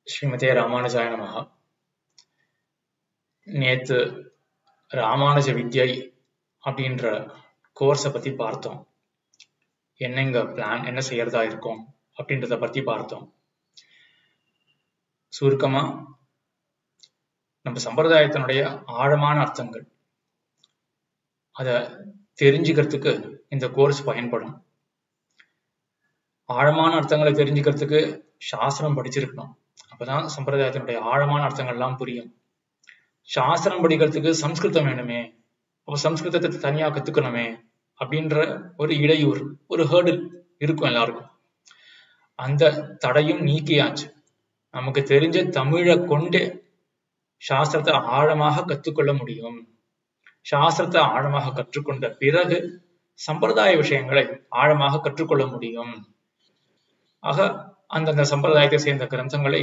ஸ்ரீமதே ராமானுஜாய நமஹ. நேத்து ராமானுஜ வித்யை அப்படின்ற கோர்ஸை பத்தி பார்த்தோம். என்னங்க பிளான், என்ன செய்யறதா இருக்கும் அப்படின்றத பத்தி பார்த்தோம். சுருக்கமா நம்ம சம்பிரதாயத்தினுடைய ஆழமான அர்த்தங்கள் அதை தெரிஞ்சுக்கிறதுக்கு இந்த கோர்ஸ் பயன்படும். ஆழமான அர்த்தங்களை தெரிஞ்சுக்கிறதுக்கு சாஸ்திரம் படிச்சிருக்கணும். அப்பதான் சம்பிரதாயத்தினுடைய ஆழமான அர்த்தங்கள்லாம் புரியும். சாஸ்திரம் படிக்கிறதுக்கு சம்ஸ்கிருதம் வேணுமே, அப்போ சம்ஸ்கிருதத்தை தனியா கத்துக்கணுமே அப்படின்ற ஒரு இடையூறு, ஒரு ஹேர்டில் இருக்கும் எல்லாருக்கும். அந்த தடையும் நீக்கியாச்சு. நமக்கு தெரிஞ்ச தமிழை கொண்டே சாஸ்திரத்தை ஆழமாக கற்றுக்கொள்ள முடியும். சாஸ்திரத்தை ஆழமாக கற்றுக்கொண்ட பிறகு சம்பிரதாய விஷயங்களை ஆழமாக கற்றுக்கொள்ள முடியும். ஆக அந்தந்த சம்பிரதாயத்தை சேர்ந்த கிரந்தங்களை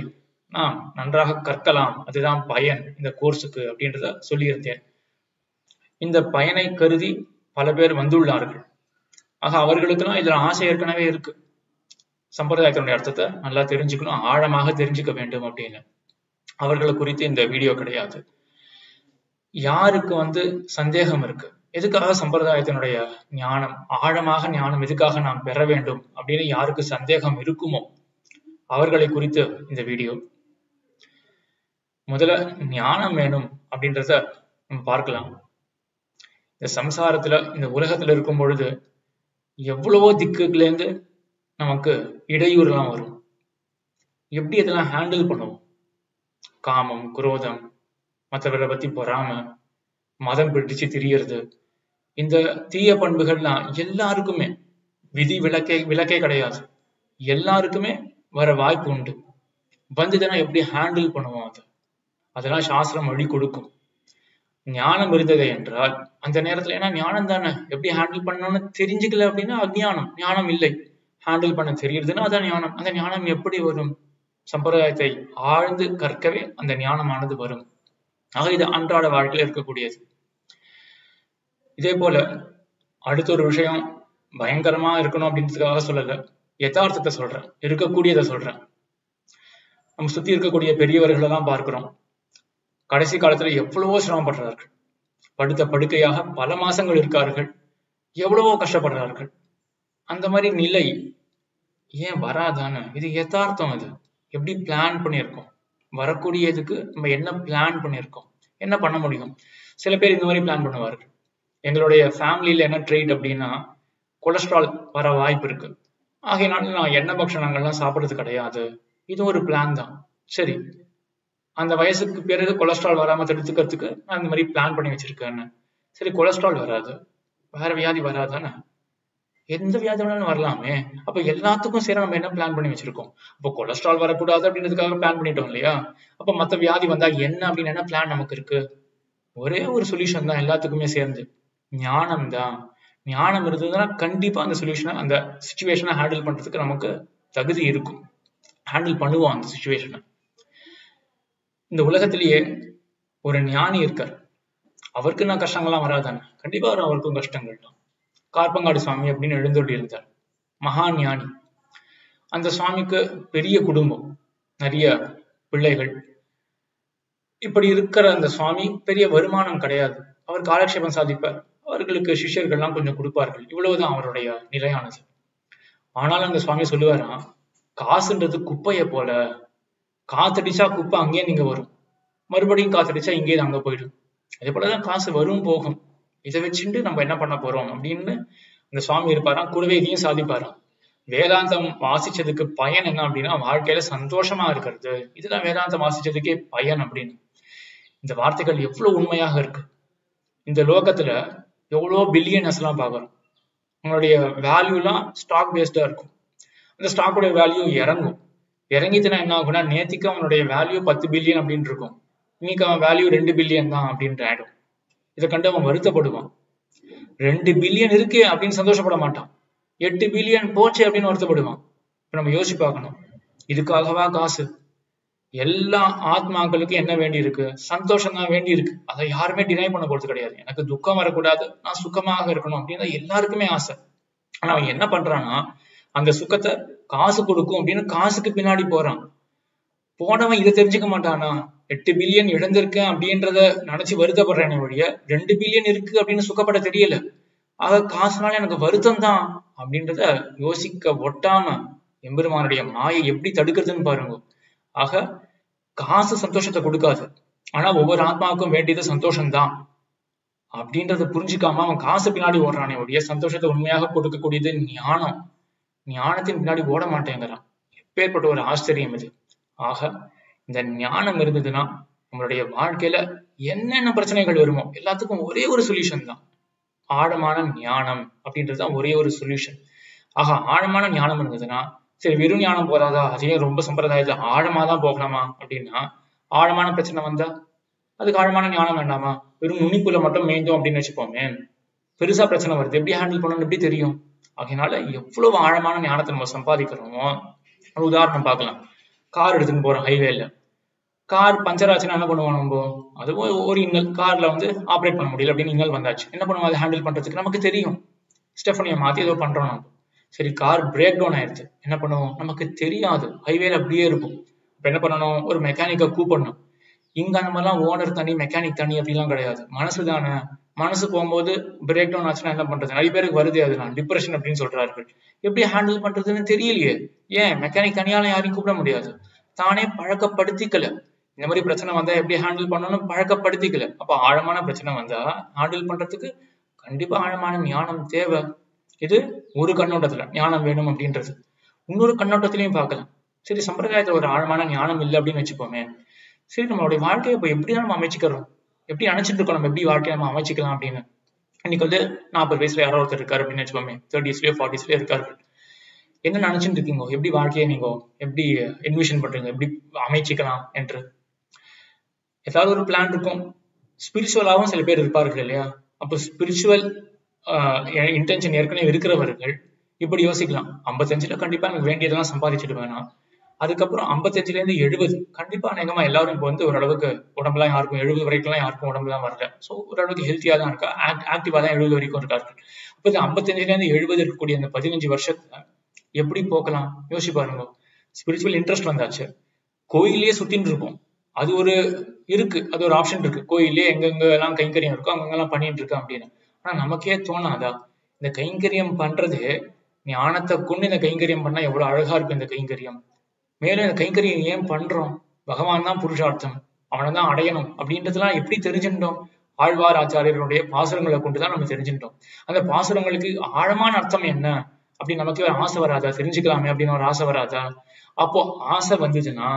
நாம் நன்றாக கற்கலாம். அதுதான் பயன் இந்த கோர்ஸுக்கு அப்படின்றத சொல்லியிருந்தேன். இந்த பயனை கருதி பல பேர் வந்துள்ளார்கள். ஆக அவர்களுக்கெல்லாம் இதுல ஆசை ஏற்கனவே இருக்கு. சம்பிரதாயத்தினுடைய அர்த்தத்தை நல்லா தெரிஞ்சுக்கணும், ஆழமாக தெரிஞ்சுக்க வேண்டும் அப்படின்னு. அவர்களை குறித்து இந்த வீடியோ கிடையாது. யாருக்கு சந்தேகம் இருக்கு, எதுக்காக சம்பிரதாயத்தினுடைய ஞானம், ஆழமாக ஞானம் எதுக்காக நாம் பெற வேண்டும் அப்படின்னு யாருக்கு சந்தேகம் இருக்குமோ அவர்களை குறித்து இந்த வீடியோ. முதல்ல ஞானம் வேணும் அப்படின்றத நம்ம பார்க்கலாம். இந்த சம்சாரத்துல, இந்த உலகத்துல இருக்கும் பொழுது எவ்வளவோ திக்குல இருந்து நமக்கு இடையூறுலாம் வரும். எப்படி இதெல்லாம் ஹேண்டில் பண்ணுவோம்? காமம், குரோதம், மற்றவர்களை பத்தி பொறாம, மதம் பிடிச்சு திரியறது, இந்த தீய பண்புகள்லாம் எல்லாருக்குமே விதி விலக்கே கிடையாது. எல்லாருக்குமே வர வாய்ப்பு உண்டு. வந்துதுன்னா எப்படி ஹேண்டில் பண்ணுவோம்? அதெல்லாம் சாஸ்திரம் வழி கொடுக்கும். ஞானம் இருந்தது என்றால் அந்த நேரத்துல, ஏன்னா ஞானம் தானே, எப்படி ஹேண்டில் பண்ணணும்னு தெரிஞ்சுக்கல அப்படின்னா அஞ்ஞானம். ஞானம் இல்லை, ஹேண்டில் பண்ண தெரியுதுன்னா அதான் ஞானம். அந்த ஞானம் எப்படி வரும்? சம்பிரதாயத்தை ஆழ்ந்து கற்கவே அந்த ஞானமானது வரும். ஆக இது அன்றாட வாழ்க்கையில இருக்கக்கூடியது. இதே போல அடுத்த ஒரு விஷயம், பயங்கரமா இருக்கணும் அப்படின்றதுக்காக சொல்லல, யதார்த்தத்தை சொல்றேன், இருக்கக்கூடியதை சொல்றேன். நம்ம சுத்தி இருக்கக்கூடிய பெரியவர்கள் எல்லாம் பார்க்கிறோம். கடைசி காலத்துல எவ்வளவோ சிரமப்படுறார்கள். படுத்த படுக்கையாக பல மாசங்கள் இருக்கார்கள், எவ்வளவோ கஷ்டப்படுறார்கள். அந்த மாதிரி நிலை ஏன் வராதானே? இது யதார்த்தம். அது எப்படி பிளான் பண்ணியிருக்கோம்? வரக்கூடியதுக்கு நம்ம என்ன பிளான் பண்ணியிருக்கோம், என்ன பண்ண முடியும்? சில பேர் இந்த மாதிரி பிளான் பண்ணுவார்கள். எங்களுடைய ஃபேமிலியில என்ன ட்ரீட் அப்படின்னா, கொலஸ்ட்ரால் வர வாய்ப்பு இருக்கு, ஆகையினால நான் எண்ணெய் பக்ஷணங்கள்லாம் சாப்பிட்றது கிடையாது. இது ஒரு பிளான் தான். சரி, அந்த வயசுக்கு பிறகு கொலஸ்ட்ரால் வராம தடுத்துக்கிறதுக்கு நான் இந்த மாதிரி பிளான் பண்ணி வச்சிருக்கேன்னு. சரி, கொலஸ்ட்ரால் வராது, வேற வியாதி வராதானே? எந்த வியாதி வேணாலும் வரலாமே. அப்ப எல்லாத்துக்கும் சரி நம்ம என்ன பிளான் பண்ணி வச்சிருக்கோம்? அப்போ கொலஸ்ட்ரால் வரக்கூடாது அப்படின்றதுக்காக பிளான் பண்ணிட்டோம் இல்லையா? அப்ப மத்த வியாதி வந்தா என்ன அப்படின்னு என்ன பிளான் நமக்கு இருக்கு? ஒரே ஒரு சொல்யூஷன் தான் எல்லாத்துக்குமே சேர்ந்து, ஞானம் தான். ஞானம் இருந்ததுன்னா கண்டிப்பா அந்த சொல்யூஷனை, அந்த சிச்சுவேஷனை ஹேண்டில் பண்றதுக்கு நமக்கு தகுதி இருக்கும். ஹேண்டில் பண்ணுவோம் அந்த சிச்சுவேஷனை. இந்த உலகத்திலேயே ஒரு ஞானி இருக்கார். அவருக்கு நான் கஷ்டங்கள்லாம் வராதானே? கண்டிப்பா அவருக்கும் கஷ்டங்கள் தான். கார்பங்காடு சுவாமி அப்படின்னு எழுந்தொள்ளி இருந்தார், மகா ஞானி. அந்த சுவாமிக்கு பெரிய குடும்பம், நிறைய பிள்ளைகள். இப்படி இருக்கிற அந்த சுவாமி பெரிய வருமானம் கிடையாது. அவர் காலக்ஷேபம் சாதிப்பார், அவர்களுக்கு சிஷ்யர்கள்லாம் கொஞ்சம் கொடுப்பார்கள். இவ்வளவுதான் அவருடைய நிலையானது. ஆனாலும் அந்த சுவாமி சொல்லுவாராம், காசுன்றது குப்பையை போல, காத்தடிச்சா குப்பை அங்கேயே நீங்க வரும், மறுபடியும் காத்தடிச்சா இங்கே அங்க போயிடும். அதே போலதான் காசு வரும் போகும். இதை வச்சுட்டு நம்ம என்ன பண்ண போறோம் அப்படின்னு அந்த சுவாமி இருப்பாராம். கூடவே இதையும் சாதிப்பாராம், வேதாந்தம் வாசிச்சதுக்கு பயன் என்ன அப்படின்னா வாழ்க்கையில சந்தோஷமா இருக்கிறது. இதுதான் வேதாந்தம் வாசிச்சதுக்கே பயன் அப்படின்னு. இந்த வார்த்தைகள் எவ்வளவு உண்மையாக இருக்கு. இந்த லோகத்துல எவ்வளவோ பில்லியனர்ஸ் எல்லாம் பாக்குறோம். உங்களுடைய வேல்யூ எல்லாம் ஸ்டாக் பேஸ்டா இருக்கும். அந்த ஸ்டாக்குடைய வேல்யூ இறங்கும். இறங்கிட்டுனா என்ன ஆகும்னா, நேத்திக்கு அவனுடைய வேல்யூ 10 பில்லியன் அப்படின்னு இருக்கும், இன்னைக்கு அவன் வேல்யூ 2 பில்லியன் தான் அப்படின்ட்டு ஆயிடும். இதை கண்டு அவன் வருத்தப்படுவான். 2 பில்லியன் இருக்கு அப்படின்னு சந்தோஷப்பட மாட்டான். 8 பில்லியன் போச்சு அப்படின்னு வருத்தப்படுவான். இப்ப நம்ம யோசிச்சு பார்க்கணும், இதுக்காகவா காசு? எல்லா ஆத்மாக்களுக்கும் என்ன வேண்டி இருக்கு? சந்தோஷம் தான் வேண்டி இருக்கு. அதை யாருமே டினை பண்ண போறது கிடையாது. எனக்கு துக்கம் வரக்கூடாது, நான் சுகமாக இருக்கணும் அப்படின்னு எல்லாருக்குமே ஆசை. ஆனா அவன் என்ன பண்றான்னா, அந்த சுகத்தை காசு கொடுக்கும் அப்படின்னு காசுக்கு பின்னாடி போறான். போனவன் இதை தெரிஞ்சுக்க மாட்டானா? 8 பில்லியன் இழந்திருக்கேன் அப்படின்றத நினைச்சு வருத்தப்படுறேனே ஒழிய 2 பில்லியன் இருக்கு அப்படின்னு சுக்கப்பட தெரியல. ஆக காசுனால எனக்கு வருத்தம் தான் அப்படின்றத யோசிக்க ஒட்டாம எம்பெருமானுடைய மாயை எப்படி தடுக்கிறதுன்னு பாருங்க. ஆக காசு சந்தோஷத்தை கொடுக்காது, ஆனா ஒவ்வொரு ஆத்மாவுக்கும் வேண்டியது சந்தோஷம்தான் அப்படின்றத புரிஞ்சுக்காம அவன் காசு பின்னாடி ஓடுறானே ஒழிய சந்தோஷத்தை உண்மையாக கொடுக்கக்கூடியது ஞானம். ஞானத்தின் பின்னாடி ஓட மாட்டேங்கிறான். எப்பேற்பட்ட ஒரு ஆச்சரியம் இது. ஆக இந்த ஞானம் இருந்ததுன்னா நம்மளுடைய வாழ்க்கையில என்னென்ன பிரச்சனைகள் வருமோ எல்லாத்துக்கும் ஒரே ஒரு சொல்யூஷன் தான், ஆழமான ஞானம் அப்படின்றதுதான் ஒரே ஒரு சொல்யூஷன். ஆக ஆழமான ஞானம் இருந்ததுன்னா சரி, வெறும் ஞானம் போதாதா, அதையும் ரொம்ப சம்பிரதாயத்துல ஆழமா தான் போகலாமா அப்படின்னா, ஆழமான பிரச்சனை வந்தா அதுக்கு ஆழமான ஞானம் வேண்டாமா? வெறும் நுனிப்புல மட்டும் மேய்ந்தோம் அப்படின்னு வச்சுப்போமே, பெருசா பிரச்சனை வருது, எப்படி ஹேண்டில் பண்ணணும்னு எப்படி தெரியும்? அதனால எவ்வளவு ஆழமான ஞானத்தை நம்ம சம்பாதிக்கிறோமோ. ஒரு உதாரணம் பார்க்கலாம். கார் எடுத்துன்னு போறோம் ஹைவேல, கார் பஞ்சர் ஆச்சுன்னா என்ன பண்ணுவோம் நம்ம? அதுவும் ஒரு இன்னல், கார்ல வந்து ஆப்ரேட் பண்ண முடியல அப்படின்னு இன்னல் வந்தாச்சு, என்ன பண்ணுவோம்? அதை ஹேண்டில் பண்றதுக்கு நமக்கு தெரியும், ஸ்டெஃபனியை மாத்தி ஏதோ பண்றோம் நம்ம. சரி, கார் பிரேக் டவுன் ஆயிடுச்சு, என்ன பண்ணுவோம்? நமக்கு தெரியாது, ஹைவேல அப்படியே இருக்கும். இப்ப என்ன பண்ணணும்? ஒரு மெக்கானிக்கை கூப்பிடணும். இங்க அந்த மாதிரிலாம் ஓனர் தனி மெக்கானிக் தனி அப்படிலாம் கிடையாது. மனசு தானே, மனசு போகும்போது பிரேக் டவுன் ஆச்சுன்னா என்ன பண்றது? நிறைய பேருக்கு வருது அதுதான் டிப்ரெஷன் அப்படின்னு சொல்றார்கள். எப்படி ஹேண்டில் பண்றதுன்னு தெரியலையே. ஏன் மெக்கானிக் தனியால யாரையும் கூப்பிட முடியாது, தானே பழக்கப்படுத்திக்கல. இந்த மாதிரி பிரச்சனை வந்தா எப்படி ஹேண்டில் பண்ணணும்னு பழக்கப்படுத்திக்கல. அப்ப ஆழமான பிரச்சனை வந்தா ஹேண்டில் பண்றதுக்கு கண்டிப்பா ஆழமான ஞானம் தேவை. இது ஒரு கண்ணோட்டத்துல ஞானம் வேணும் அப்படின்றது. இன்னொரு கண்ணோட்டத்திலையும் பார்க்கலாம். சரி, சம்பிரதாயத்துல ஒரு ஆழமான ஞானம் இல்லை அப்படின்னு வச்சுப்போமே. சரி, நம்மளுடைய வாழ்க்கையை இப்ப எப்படிதான் நம்ம அமைச்சுக்கிறோம், எப்படி நினைச்சிட்டு இருக்கோம் நம்ம எப்படி வாழ்க்கையை நம்ம அமைச்சிக்கலாம் அப்படின்னு. இன்னைக்கு வந்து 40 வயசுல யாரோ ஒருத்தர் இருக்காரு அப்படின்னு வச்சுப்போமே, 30ஸ்லயோ 40ஸ்லயோ இருக்காரு. என்ன நினைச்சிட்டு இருக்கீங்க? எப்படி வாழ்க்கையை நீங்க எப்படி என்விஷன் பண்றீங்க, எப்படி அமைச்சிக்கலாம் என்று? ஏதாவது ஒரு பிளான் இருக்கும். ஸ்பிரிச்சுவலாகவும் சில பேர் இருப்பார்கள் இல்லையா? அப்போ ஸ்பிரிச்சுவல் இன்டென்ஷன் ஏற்கனவே இருக்கிறவர்கள் இப்படி யோசிக்கலாம். 55ல கண்டிப்பா எனக்கு வேண்டியதெல்லாம் சம்பாதிச்சுட்டு வேணாம், அதுக்கப்புறம் 55ல இருந்து 70 கண்டிப்பா அநேகமா எல்லாரும் இப்போ வந்து ஓரளவுக்கு உடம்புலாம் யாருக்கும் 70 வரைக்கும்லாம் யாருக்கும் உடம்புலாம் வரல. ஸோ ஓரளவுக்கு ஹெல்த்தியா தான் இருக்கா, ஆக்டிவா தான் 70 வரைக்கும் இருக்கார்கள். அப்போ இந்த 55ல இருந்து 70 இருக்கக்கூடிய அந்த 15 வருஷத்துல எப்படி போக்கலாம் யோசிச்சு பாருங்க. ஸ்பிரிச்சுவல் இன்ட்ரெஸ்ட் வந்தாச்சு, கோயிலே சுத்தின்னு இருக்கும், அது ஒரு இருக்கு, அது ஒரு ஆப்ஷன் இருக்கு. கோயிலே எங்கெங்க எல்லாம் கைங்கரியம் இருக்கோ அங்கெல்லாம் பண்ணிட்டு இருக்கேன் அப்படின்னு. ஆனா நமக்கே தோணாதா, இந்த கைங்கரியம் பண்றது ஞானத்தை கொண்டு இந்த கைங்கரியம் பண்ணா எவ்வளவு அழகா இருக்கும் இந்த கைங்கரியம். மேலும் இந்த கைங்கரியம் ஏன் பண்றோம்? பகவான் தான் புருஷார்த்தம், அவனை தான் அடையணும் அப்படின்றதுலாம் எப்படி தெரிஞ்சுட்டோம்? ஆழ்வார் ஆச்சாரியர்களுடைய பாசுரங்களை கொண்டுதான் நம்ம தெரிஞ்சுட்டோம். அந்த பாசுரங்களுக்கு ஆழமான அர்த்தம் என்ன அப்படி நமக்கு ஒரு ஆசை வராதா? தெரிஞ்சுக்கலாமே அப்படின்னு ஒரு ஆசை வராதா? அப்போ ஆசை வந்ததுன்னா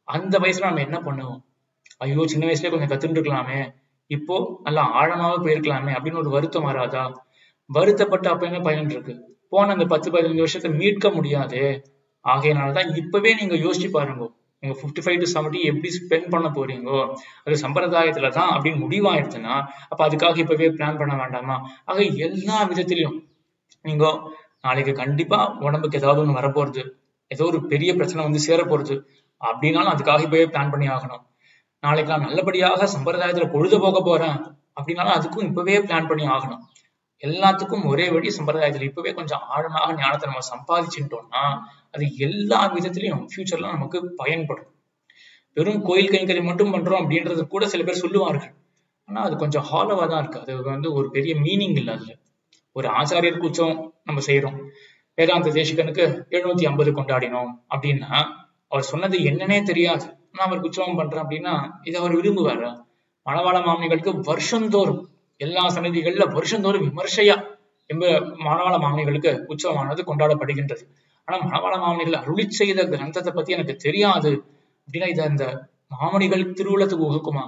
அந்த வயசுல நம்ம என்ன பண்ணுவோம்? ஐயோ, சின்ன வயசுலயே கொஞ்சம் கத்துட்டு இருக்கலாமே, இப்போ நல்லா ஆழமாவே போயிருக்கலாமே அப்படின்னு ஒரு வருத்தம் வராதா? வருத்தப்பட்டு அப்ப என்ன பயன் இருக்கு? போன அந்த 10-15 வருஷத்தை மீட்க முடியாது. ஆகையினாலதான் இப்பவே நீங்க யோசிச்சு பாருங்க, நீங்க 55 to 70 எப்படி ஸ்பெண்ட் பண்ண போறீங்கோ, அது சம்பிரதாயத்துலதான் அப்படின்னு முடிவாயிடுச்சுன்னா அப்ப அதுக்காக இப்பவே பிளான் பண்ண வேண்டாமா? ஆக எல்லா விதத்திலையும் நீங்க நாளைக்கு கண்டிப்பா உடம்புக்கு ஏதாவது ஒண்ணு வரப்போறது, ஏதோ ஒரு பெரிய பிரச்சனை வந்து சேர போறது அப்படின்னாலும் அதுக்காக இப்பவே பிளான் பண்ணி ஆகணும். நாளைக்கு நான் நல்லபடியாக சம்பிரதாயத்துல பொழுது போக போறேன் அப்படின்னாலும் அதுக்கும் இப்பவே பிளான் பண்ணி ஆகணும். எல்லாத்துக்கும் ஒரே வழி சம்பிரதாயத்துல இப்பவே கொஞ்சம் ஆழமாக ஞானத்தை நம்ம சம்பாதிச்சுட்டோம்னா அது எல்லா விதத்திலையும் ஃபியூச்சர்ல நமக்கு பயன்படும். வெறும் கோயில் கைங்கரியம் மட்டும் பண்றோம் அப்படின்றது கூட சில பேர் சொல்லுவார்கள், ஆனா அது கொஞ்சம் ஹாலோவா தான் இருக்கு. அது வந்து ஒரு பெரிய மீனிங் இல்லை அதுல. ஒரு ஆச்சாரியருக்கு உற்சவம் நம்ம செய்யறோம், வேதாந்த தேசிகனுக்கு 750 கொண்டாடினோம் அப்படின்னா அவர் சொன்னது என்னன்னே தெரியாது, நான் அவருக்கு உற்சவம் பண்றேன் அப்படின்னா இதை அவர் விரும்புவாரா? மணவாள மாமனிகளுக்கு வருஷந்தோறும் எல்லா சன்னதிகள்ல வருஷந்தோறும் விமர்சையா மணவாள மாமனிகளுக்கு உற்சவமானது கொண்டாடப்படுகின்றது. ஆனா மணவாள மாமனிகள் அருளி செய்த கிரந்தத்தை பத்தி எனக்கு தெரியாது அப்படின்னா இதை அந்த மாமனிகள் திருவுளத்துக்கு உகக்குமா?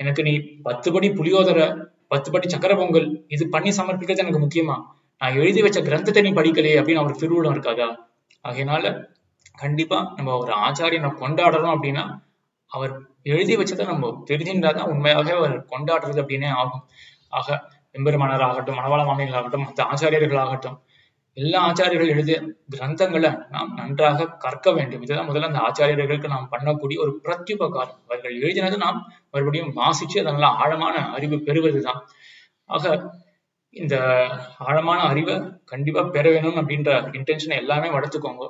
எனக்கு நீ 10 படி புளியோதரை 10 படி சக்கர பொங்கல் இது பண்ணி சமர்ப்பிக்கிறது எனக்கு முக்கியமா? நான் எழுதி வச்ச கிரந்தத்தை நீ படிக்கலையே அப்படின்னு அவர் திருவுளம் இருக்காதா? ஆகையினால கண்டிப்பா நம்ம ஒரு ஆச்சாரியனை கொண்டாடுறோம் அப்படின்னா அவர் எழுதி வச்சதை நம்ம தெரிஞ்சின்றாதான் உண்மையாகவே அவர் கொண்டாடுறது அப்படின்னே ஆகும். ஆக எம்பெருமானார் ஆகட்டும், மணவாள மாமனிகள் ஆகட்டும், மற்ற ஆச்சாரியர்கள் ஆகட்டும், எல்லா ஆச்சாரியர்கள் எழுதிய கிரந்தங்களை நாம் நன்றாக கற்க வேண்டும். இதுதான் முதல்ல அந்த ஆச்சாரியர்களுக்கு நாம் பண்ணக்கூடிய ஒரு பிரத்யுபகாரம். அவர்கள் எழுதினது நாம் மறுபடியும் வாசிச்சு அதனால ஆழமான அறிவு பெறுவதுதான். ஆக இந்த ஆழமான அறிவை கண்டிப்பா பெற வேணும் அப்படின்ற இன்டென்ஷனை எல்லாமே வளர்த்துக்கோங்க.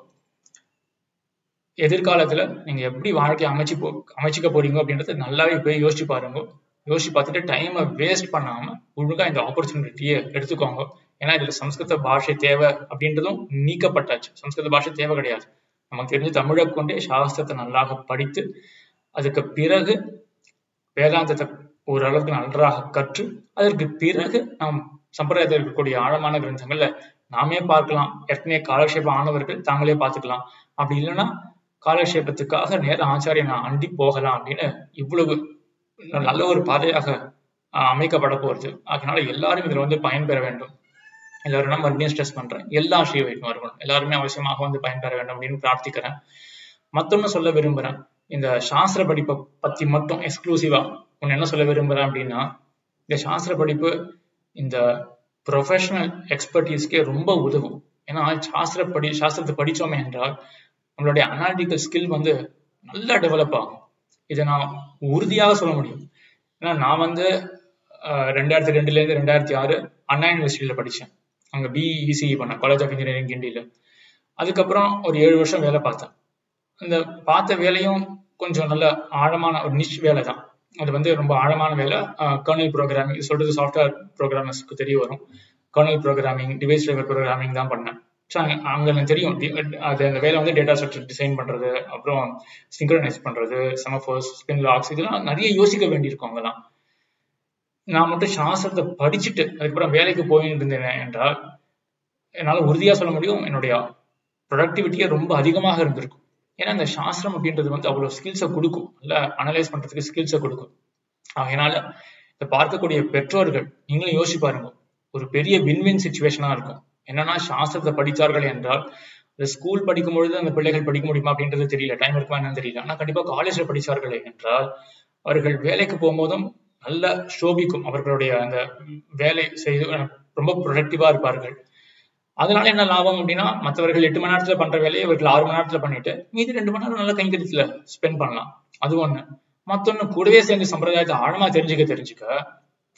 எதிர்காலத்துல நீங்க எப்படி வாழ்க்கையை அமைச்சிக்க போறீங்க அப்படின்றத நல்லாவே போய் யோசிச்சு பாருங்க. யோசிச்சு பார்த்துட்டு டைமை வேஸ்ட் பண்ணாம ஒழுங்கா இந்த ஆப்பர்ச்சுனிட்டியை எடுத்துக்கோங்க. ஏன்னா இதுல சம்ஸ்கிருத பாஷை தேவை அப்படின்றதும் நீக்கப்பட்டாச்சு. சம்ஸ்கிருத பாஷை தேவை கிடையாது. நமக்கு தெரிஞ்ச தமிழை கொண்டே சாஸ்திரத்தை நல்லாக படித்து அதுக்கு பிறகு வேதாந்தத்தை ஓரளவுக்கு நன்றாக கற்று அதற்கு பிறகு நாம் சம்பிரதாயத்தில் இருக்கக்கூடிய ஆழமான கிரந்தங்கள்ல நாமே பார்க்கலாம். ஏற்கனவே காலக்ஷேபம் ஆனவர்கள் தாங்களே பார்த்துக்கலாம். அப்படி இல்லைன்னா காலக்ஷேபத்துக்காக நேர ஆச்சாரியனை அண்டி போகலாம் அப்படின்னு இவ்வளவு நல்ல ஒரு பாதையாக அமைக்கப்பட போறது. அதனால எல்லாரும் இதுல பயன்பெற வேண்டும். எல்லாரும் நான் மறுபடியும் ஸ்ட்ரெஸ் பண்றேன், எல்லா ஸ்ரீ வைஷ்ணவர்களும் எல்லாருமே அவசியமாக பயன்பெற வேண்டும் அப்படின்னு பிரார்த்திக்கிறேன். மத்தொன்னு சொல்ல விரும்புறேன், இந்த சாஸ்திர படிப்பை பத்தி மட்டும் எக்ஸ்க்ளூசிவா ஒன்னு என்ன சொல்ல விரும்புறேன் அப்படின்னா, இந்த சாஸ்திர படிப்பு இந்த ப்ரொஃபஷனல் எக்ஸ்பர்டீஸ்க்கே ரொம்ப உதவும். ஏன்னா சாஸ்திரத்தை படிச்சோமே என்றால் நம்மளுடைய அனாலிட்டிக்கல் ஸ்கில் நல்லா டெவலப் ஆகும். இதை நான் உறுதியாக சொல்ல முடியும். ஏன்னா நான் 2002 2006 அண்ணா யூனிவர்சிட்டியில படித்தேன். அங்கே பிஇசிஇ பண்ணேன், காலேஜ் ஆஃப் இன்ஜினியரிங் கிண்டியில். அதுக்கப்புறம் ஒரு 7 வருஷம் வேலை பார்த்தேன். அந்த பார்த்த வேலையும் கொஞ்சம் நல்ல ஆழமான ஒரு நிஷ் வேலை தான். அது ரொம்ப ஆழமான வேலை. கர்னல் ப்ரோக்ராமிங் சொல்றது சாஃப்ட்வேர் ப்ரோக்ராமர்ஸ்க்கு தெரிய வரும். Kernel programming, device driver programming தான் பண்ணேன். ஸோ அங்கே எனக்கு தெரியும் அது அந்த வேலை டேட்டா ஸ்ட்ரக்சர் டிசைன் பண்ணுறது, அப்புறம் சிங்க்ரனைஸ் பண்ணுறது, செமஃபோர்ஸ், ஸ்பின் லாக்ஸ், இதெல்லாம் நிறைய யோசிக்க வேண்டியிருக்கும். அங்கெல்லாம் நான் மட்டும் சாஸ்திரத்தை படிச்சுட்டு அதுக்கப்புறம் வேலைக்கு போயிட்டு இருந்தேன் என்றால் என்னால் உறுதியாக சொல்ல முடியும், என்னுடைய ப்ரொடக்டிவிட்டியே ரொம்ப அதிகமாக இருந்திருக்கும். ஏன்னா இந்த சாஸ்திரம் அப்படின்றது அவ்வளோ ஸ்கில்ஸை கொடுக்கும், நல்லா அனலைஸ் பண்ணுறதுக்கு ஸ்கில்ஸை கொடுக்கும். அதனால இதை பார்க்கக்கூடிய பெற்றோர்கள் நீங்களும் யோசிச்சு பாருங்க, ஒரு பெரிய வின்வின் சுச்சுவேஷனாக இருக்கும். என்னன்னா சாஸ்திரத்தை படித்தார்கள் என்றால் ஸ்கூல் படிக்கும் பொழுது அந்த பிள்ளைகள் படிக்க முடியுமா அப்படின்றது தெரியல, டைம் இருக்குமா என்னன்னு தெரியல. ஆனால் கண்டிப்பாக காலேஜ்ல படித்தார்களே என்றால் அவர்கள் வேலைக்கு போகும்போதும் நல்ல சோபிக்கும், அவர்களுடைய அந்த வேலை செய்து ரொம்ப ப்ரொடக்டிவா இருப்பார்கள். அதனால என்ன லாபம் அப்படின்னா, மற்றவர்கள் 8 மணி நேரத்துல பண்ற வேலையை இவர்கள் 6 மணி நேரத்துல பண்ணிட்டு மீதி 2 மணி நேரம் நல்லா கைங்கரியத்துல ஸ்பெண்ட் பண்ணலாம். அது ஒண்ணு. மத்தொன்னு, கூடவே சேர்ந்து சம்பிரதாயத்தை ஆழமா தெரிஞ்சுக்க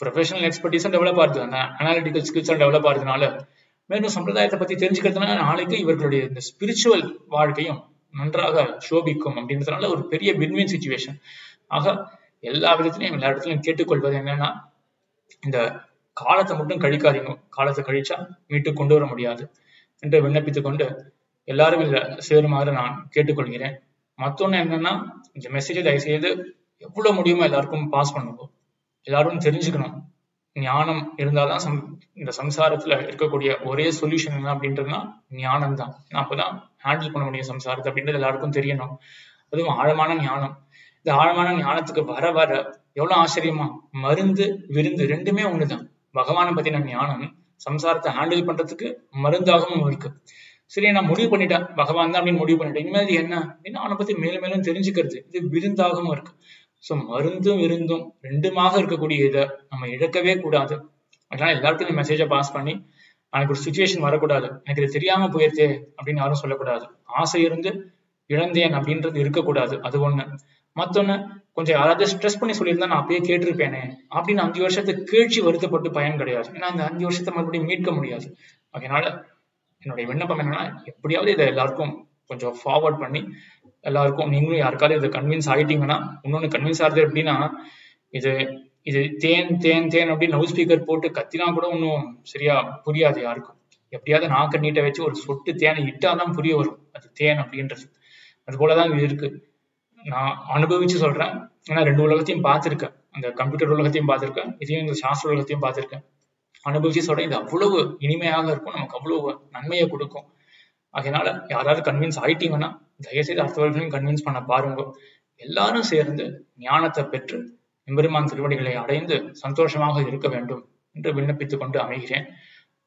ப்ரொஃபஷனல் எக்ஸ்பர்டீஸும் டெவலப் ஆகுது, அந்த அனாலிட்டிக்கல் ஸ்கில்ஸும் டெவலப் ஆகுறதுனால மேலும் சம்பிரதாயத்தை பத்தி தெரிஞ்சுக்கிறதுனால நாளைக்கு இவர்களுடைய இந்த ஸ்பிரிச்சுவல் வாழ்க்கையும் நன்றாக சோபிக்கும் அப்படின்றதுனால ஒரு பெரிய வின்வின் சுச்சுவேஷன். ஆக எல்லா விதத்திலையும் எல்லா இடத்துலையும் கேட்டுக்கொள்வது என்னன்னா, இந்த காலத்தை மட்டும் கழிக்காதீங்க. காலத்தை கழிச்சா மீட்டு கொண்டு வர முடியாது என்று விண்ணப்பித்துக் கொண்டு எல்லாரும் இதுல சேருமாறு நான் கேட்டுக்கொள்கிறேன். மத்தொன்னு என்னன்னா, இந்த மெசேஜை தயவுசெய்து எவ்வளவு முடியுமோ எல்லாருக்கும் பாஸ் பண்ணுங்க. எல்லாரும் தெரிஞ்சுக்கணும், ஞானம் இருந்தால்தான் இந்த சம்சாரத்துல இருக்கக்கூடிய ஒரே சொல்யூஷன் என்ன அப்படின்றதுனா ஞானம் தான். அப்பதான் ஹேண்டில் பண்ண முடியும் சம்சாரத்தை அப்படின்றது எல்லாருக்கும் தெரியணும். அதுவும் ஆழமான ஞானம். இந்த ஆழமான ஞானத்துக்கு வர வர எவ்வளவு ஆச்சரியமா, மருந்து விருந்து ரெண்டுமே ஒண்ணுதான். பகவானை பத்தின ஞானம் சம்சாரத்தை ஹேண்டில் பண்றதுக்கு மருந்தாகவும் இருக்கு. சரி, நான் முடிவு பண்ணிட்டேன் பகவான் தான் அப்படின்னு முடிவு பண்ணிட்டேன், இனிமேல் என்ன அப்படின்னா அவனை பத்தி மேலும் மேலும் தெரிஞ்சுக்கிறது, இது விருந்தாகவும் இருக்கு. ஸோ மருந்தும் விருந்தும் ரெண்டுமாக இருக்கக்கூடிய இதை நம்ம இழக்கவே கூடாது. அதனால எல்லாருக்கும் இந்த மெசேஜை பாஸ் பண்ணி எனக்கு ஒரு சுச்சுவேஷன் வரக்கூடாது, எனக்கு இது தெரியாம போயிருச்சே அப்படின்னு யாரும் சொல்லக்கூடாது. ஆசை இருந்து இழந்தேன் அப்படின்றது இருக்கக்கூடாது, அது ஒண்ணு. மத்தொன்னு, கொஞ்சம் யாராவது ஸ்ட்ரெஸ் பண்ணி சொல்லியிருந்தா நான் அப்பயே கேட்டிருப்பேனே அப்படின்னு 5 வருஷத்துக்கு கீழ்ச்சி வருத்தப்பட்டு பயன் கிடையாது. ஏன்னா அந்த 5 வருஷத்தை மறுபடியும் மீட்க முடியாது. அதனால என்னுடைய விண்ணப்பம் என்னன்னா, எப்படியாவது இதை எல்லாருக்கும் கொஞ்சம் ஃபார்வர்ட் பண்ணி எல்லாருக்கும், நீங்களும் யாருக்காவது இதை கன்வின்ஸ் ஆகிட்டீங்கன்னா, இன்னொன்னு கன்வின்ஸ் ஆகுது எப்படின்னா, இது இது தேன் தேன் தேன் அப்படின்னு லவுட் ஸ்பீக்கர் போட்டு கத்தினா கூட ஒன்றும் சரியா புரியாது யாருக்கும். எப்படியாவது நாக்க நீட்டை வச்சு ஒரு சொட்டு தேனை இட்டாதான் புரிய வரும் அது தேன் அப்படின்றது. அது போலதான் இது இருக்கு. நான் அனுபவிச்சு சொல்றேன், ஏன்னா 2 உலகத்தையும் பார்த்திருக்கேன், அந்த கம்ப்யூட்டர் உலகத்தையும் பார்த்திருக்கேன், இதையும் இந்த சாஸ்திர உலகத்தையும் பார்த்திருக்கேன். அனுபவிச்சு சொல்றேன், இது அவ்வளவு இனிமையாக இருக்கும், நமக்கு அவ்வளவு நன்மையை கொடுக்கும். அதனால யாராவது கன்வின்ஸ் ஆயிட்டீங்கன்னா தயவுசெய்து அடுத்தவர்களையும் கன்வின்ஸ் பண்ண பாருங்க. எல்லாரும் சேர்ந்து ஞானத்தை பெற்று எம்பெருமான் திருவடிகளை அடைந்து சந்தோஷமாக இருக்க வேண்டும் என்று விண்ணப்பித்துக் கொண்டு அமைகிறேன்.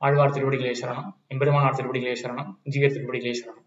ஆழ்வார் திருவடிகளே சரணம், எம்பெருமானார் திருவடிகளே சரணம், ஜீயர் திருவடிகளே சரணம்.